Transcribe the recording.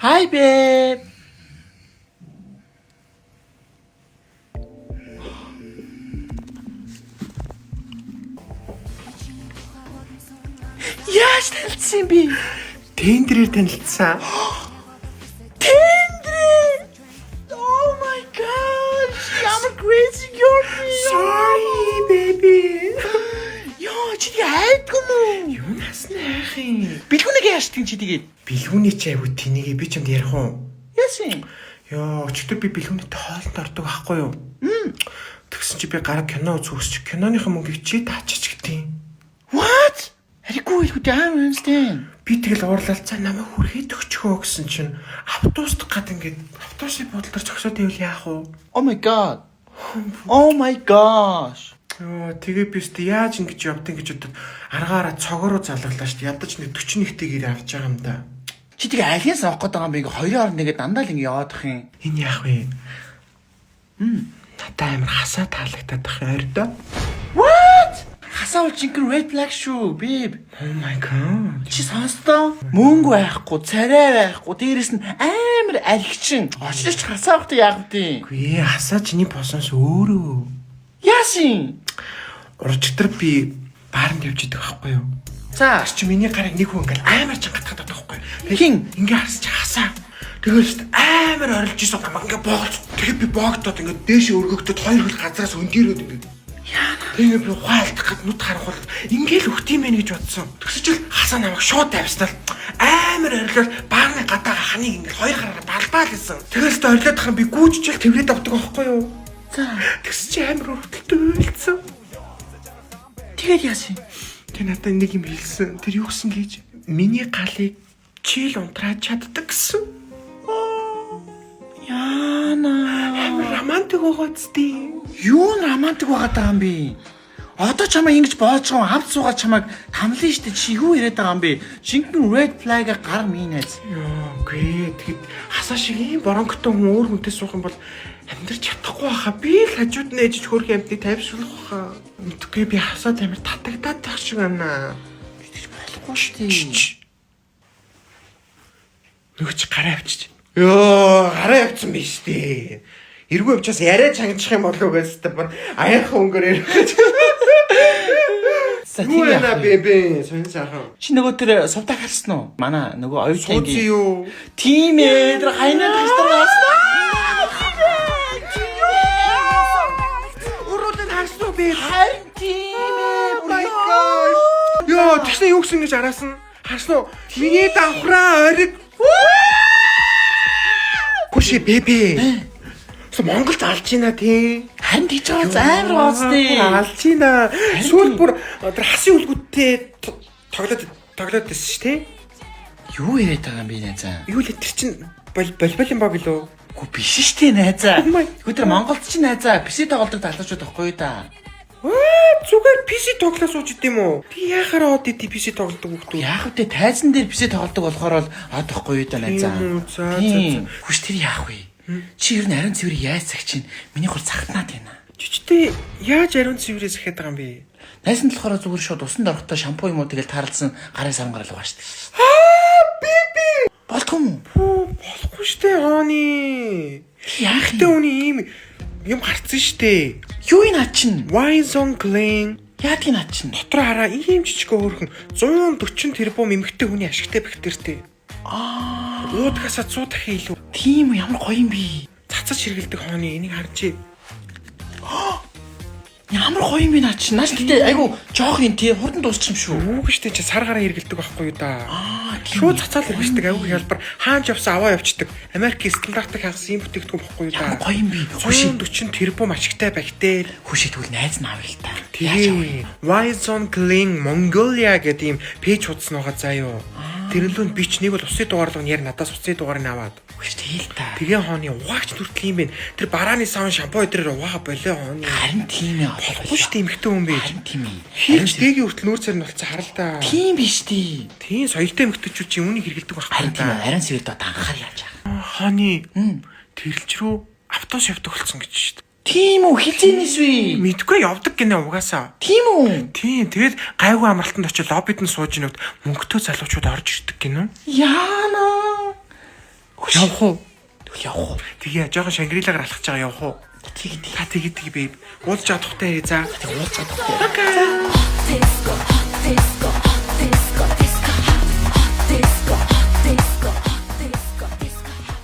Hi, babe. Яаж танилцсан би? Тендерээр танилцсан. Тендер! Oh my gosh! Ямар crazy girl би. Sorry, baby. Яа, чи хайдгүй мүү? Юу насны хайхын? Бэлгүүнийг яаштын чи тэгээд? Бэлгүүний чи аягүй тэнийгээ би ч юмд ярих уу? Яасан? Йоо, өчигдөр би бэлгүүнийтэй хоолнд ордог байхгүй юу? Тэгсэн чи би гараа кино үзүүлчих. Киноныхаа мөнгийг чи таачиж гтий. What? Хариггүй хэлгүй яам юмстэй. Би тэгэл уурлалцаа намайг хүргээд өгчихөө гэсэн чинь автобуст гад ингээд автобусны бодлоор зогсоод ивэл яах вэ? Oh my god. Oh my gosh. Йоо, тэгээ би өстө яаж ингэж явдیں гэж бодод аргаараа цогоороо залгалаа шүү дээ. Ядаж нэг 41-тэйгээр авч байгаа юм да. Чи тэгээ альянс авах гээд байгаа юм би ингээ 2-1 дандаа л ингээ яваадах юм. Энэ яах вэ? Надад амар хасаа таалагдаад байх ойрдоо. What? Хасаал чингэр red flag шүү, babe. Oh my god. Чи сонстоо? Мөнгө байхгүй, царай байхгүй, дээрэс нь амар архичин. Очиж хасаахтай яах вэ? Үгүй ээ, хасаа чиний босоос өөрөө. Яасын? Урчтар би баарнд явж идэг байхгүй юу? За, Чи миний гарыг нэг хүн ингээл амар чангатгаад байдаг байхгүй юу? хин Ингээ харсч хасаа. Тэгэл амар орилж исэн юм ингээ боогч. Тэгээ би боогдоод ингээ дээш өргөгдөд хоёр хөл газраас өндөрөөд ингээ. яана. Тэгээ би ухаалтах гэд нүд харахвал ингээл өгт юм ээ гэж бодсон. Тэгсчил хасаа намайг шууд тавьснаа амар орилол баарны гадаа ханыг ингээ хоёр гараараа балбаа л гэсэн. Тэгэл ч орилоод хам би гүйжчихэл тэврээд авдаг байхгүй юу? За, Тэгс чи амар өртөлтөө үйлцэн. тэгээд яасын? Тэ надад нэг юм хэлсэн. Тэр юу гэсэн гэж? Миний галыг чийл унтрааж чаддаг гэсэн. Яана. Амар романтик байгаа зү. Юу романтик байгаа юм бэ? Одоо чамаа ингэж боож байгаа хавц суугаад чамайг тамлын штэ чи юу яриад байгаа юм бэ? Жинхэнэ red flag-а гар минийз. Йоо, гээ. Тэгэд хасаа шиг ийм боронктой хүн өөр хүнтэй суух юм бол амьдрч чадахгүй байхаа. Би л хажууд нь ээжж хөрх амтыг тайвшруулах байхаа. Мэдгүй би хасаа тамир татагдаад байх шиг байна. Тэгж болохгүй штэ. Нөгч гараа авчиж. Йоо, гараа авсан биш дээ. Эргүү явчаас яриа чангчих юм болов уу гэсэн бүр аяахан өнгөөр ярих гэж. За Юу тийм яана яах вэ? бэбэ, сонь сайхан. Чи нөгөө тэр сувтаг харсан уу? Манай нөгөө оюутны Сууцсан юу? тийм ээ тэр хайнаа тагстар байна. Уруудад харсан уу би? Харин тийм ээ. Йоо, тэгснэ юу гэсэн гэж араасан? Харсан уу? Миний давхраа ориг. Гүши бэбэ. Монголд алж ийна тий. Харин тийч байгаа амар гоостэй. Алж ийна. Сүүл бүр тэр хасын үлгүүдтэй тоглоод байсан шүү тий. Юу яриад байгаа юм бэ найзаа? Юу л тэр чин болбол юм баг лөө. Гү биш штэ найзаа. Oh my- Гү тэр Монголд чи найзаа PC тоглодог залуучууд байхгүй юу да? Зүгээр PC тоглоо сууж идэм үү? Би яхаараа од идэв PC тоглодог хүмүүс. Яг үтэ тайзан дээр PC тоглодог болохоор одохгүй юу да найзаа. Тийм үү, за. Хүч тэр яах вэ? Чи ер нь ариун цэвэр яаж цагч чинь миний хур цагтнаад байна. Чичтэй яаж ариун цэврээс ихэд байгаа юм бэ? Найзан болохоор зүгээр шууд усанд орохдоо шампу юм уу тэгэл таарлсан гарын сарам гарал байгаа штэ. Би Болтгүй болохгүй штэ хооны. яах Тэ юм? үний юм гарцсан штэ. Юу энэ ачин? Wine Clean Яадаг энэ ачин? дотроо хараа ийм жижиг хөөрхөн 140 тэрбум эмэгтэй хүний ашигтай бактеритэй. Уудгасаа 100 дахин илүү Тийм үү, ямар гоё юм бэ? цацаж хэргэлдэг хооны энийг харж. Ямар гоё юм бэ наа чи? Нааш гэдэг айгу жоох юм тий хурдан дуусчих юм шүү. Үг штэ чи сар гараа хэргэлдэг байхгүй юу да. Тийм Шууд цацаал хэрэгждэг аюу хялбар хаанч явсан аваа явцдаг. Америкийн стандартыг хагас ийм бүтээгдэхүүн байхгүй юу Ямар да. гоё юм бэ? Хүши 140 тэрбум ашигтай бактери. тэгвэл найз нь авъя л та. Тэгээ Wine Clean Mongolia гэдэг ийм пэйж хуудсан байгаа заа юу. Тэрнлүүнд би ч нэг бол усын дугаарлага нь яар надаас усын дугаарыг аваад. Хүш тэгэл та. Тэгээ хооны угаач нүртэл юм бэ. Тэр барааны савн шампу өдрөөр угаа болоо хооны. Харин тийм ээ. Болохгүй шүү дээ эмхтэн хүн бэ. Харин тийм ээ. Хийж дэгийн хүртэл нүүр царь нь болцсон харал та. Тийм биш тий. Тийм соёлтой эмхтэйчүүд чи үүнийг хэрэгэлдэг Харин байхгүй тийм та. ээ. Ариун цэвэр дот анхаар яаж байгаа. Хооны тэрэлж рүү автобус явдаг болсон гэж шүү дээ. Тийм үү, хизээнээс вэ? Мэдгүй явдаг гинэ угаасаа. Тийм үү? Тийм тэгээд гайгүй амралтанд очиж лоббид нь сууж инүүд мөнгөтэй залуучууд орж ирдэг гинэ. Яана. Явах уу? Тэгвэл явах уу? Тэгээ жоохон Шангрилагаар алхаж байгаа явах уу? Та тэгээд бэйб. Уулзж чадахтай за. Тэг уулзаад тахтай. Окей. Disco, disco, disco.